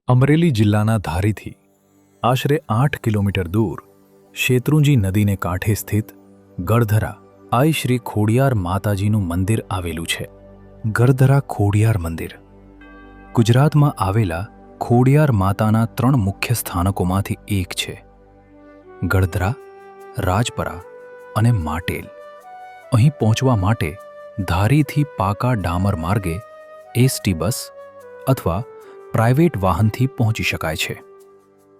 અમરેલી જિલ્લાના ધારીથી આશરે 8 કિલોમીટર દૂર શેત્રુંજી નદીને કાંઠે સ્થિત ગળધરા આઈ શ્રી ખોડિયાર માતાજીનું મંદિર આવેલું છે. ગળધરા ખોડિયાર મંદિર ગુજરાતમાં આવેલા ખોડિયાર માતાના 3 મુખ્ય સ્થાનકોમાંથી એક છે. ગળધરા, રાજપરા અને માટેલ. અહીં પહોંચવા માટે ધારીથી પાકા ડામર માર્ગે એસટી બસ અથવા પ્રાઇવેટ વાહનથી પહોંચી શકાય છે,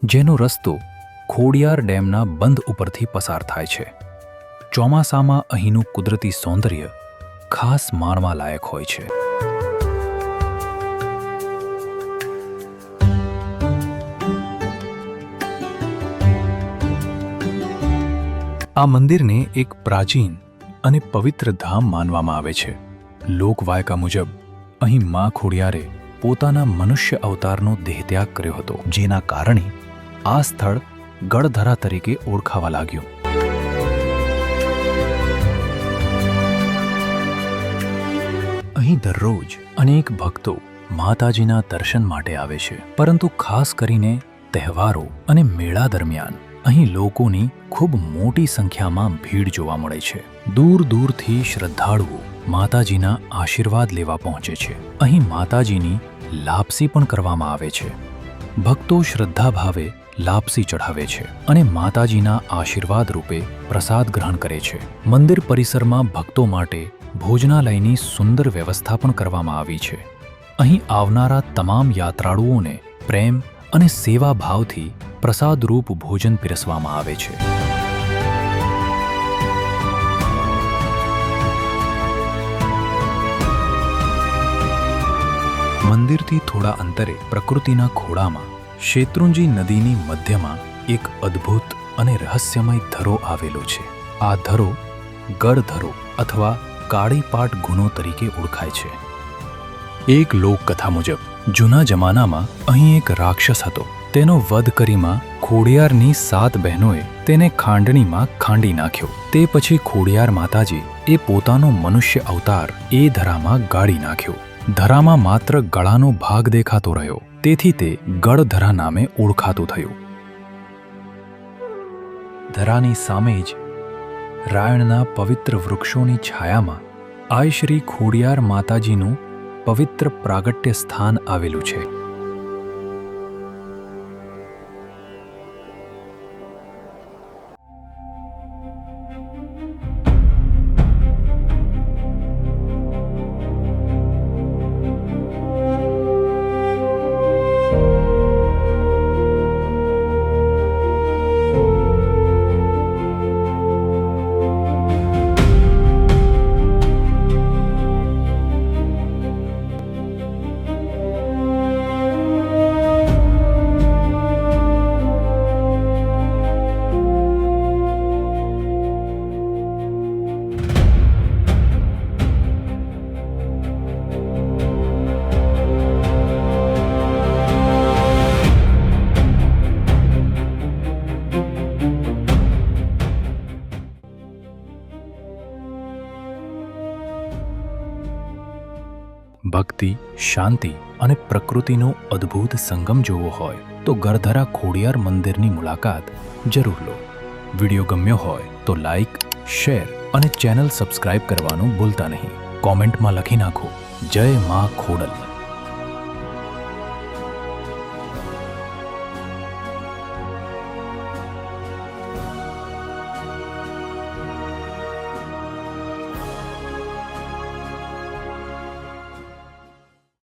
જેનો રસ્તો ખોડિયાર ડેમના બંધ ઉપરથી પસાર થાય છે. ચોમાસામાં અહીંનું કુદરતી સૌંદર્ય ખાસ માણવા લાયક હોય છે. આ મંદિરને એક પ્રાચીન અને પવિત્ર ધામ માનવામાં આવે છે. લોકવાયકા મુજબ અહીં મા ખોડિયારે પોતાના મનુષ્ય અવતારનો દેહત્યાગ કર્યો હતો, જેના કારણે આ સ્થળ ગળધરા તરીકે ઓળખાવા લાગ્યું. અહીં દરરોજ અનેક ભક્તો માતાજીના દર્શન માટે આવે છે, પરંતુ ખાસ કરીને તહેવારો અને મેળા દરમિયાન અહીં લોકોની ખૂબ મોટી સંખ્યામાં ભીડ જોવા મળે છે. દૂર દૂરથી શ્રદ્ધાળુઓ માતાજીના આશીર્વાદ લેવા પહોંચે છે. અહીં માતાજીની લાપસી પણ કરવામાં આવે છે. ભક્તો શ્રદ્ધા ભાવે લાપસી ચઢાવે છે અને માતાજીના આશીર્વાદ રૂપે પ્રસાદ ગ્રહણ કરે છે. મંદિર પરિસરમાં ભક્તો માટે ભોજનાલયની સુંદર વ્યવસ્થા પણ કરવામાં આવી છે. અહીં આવનારા તમામ યાત્રાળુઓને પ્રેમ અને સેવા ભાવથી પ્રસાદરૂપ ભોજન પીરસવામાં આવે છે. મંદિરથી થોડા અંતરે પ્રકૃતિના ખોળામાં શેત્રુંજી નદીની મધ્યમાં એક અદ્ભુત અને રહસ્યમય ધરો આવેલો છે. આ ધરો ગળધરો અથવા કાળીપાટ ગુનો તરીકે ઓળખાય છે. એક લોકકથા મુજબ જૂના જમાનામાં અહીં એક રાક્ષસ હતો. તેનો વધ કરીમાં ખોડિયારની 7 બહેનોએ તેને ખાંડણીમાં ખાંડી નાખ્યો. તે પછી ખોડિયાર માતાજી એ પોતાનો મનુષ્ય અવતાર એ ધરામાં ગાળી નાખ્યો. ધરામાં માત્ર ગળાનો ભાગ દેખાતો રહ્યો, તેથી તે ગળધરા નામે ઓળખાતું થયું. ધરાની સામે જ રાયણના પવિત્ર વૃક્ષોની છાયામાં આઈ શ્રી ખોડિયાર માતાજીનું પવિત્ર પ્રાગટ્ય સ્થાન આવેલું છે. ભક્તિ, શાંતિ અને પ્રકૃતિનો અદ્ભુત સંગમ જોવો હોય તો ગળધરા ખોડિયાર મંદિરની મુલાકાત જરૂર લો. વિડીયો ગમ્યો હોય તો લાઈક, શેર અને ચેનલ સબસ્ક્રાઇબ કરવાનું ભૂલતા નહીં. કોમેન્ટમાં લખી નાખો, જય મા ખોડલ.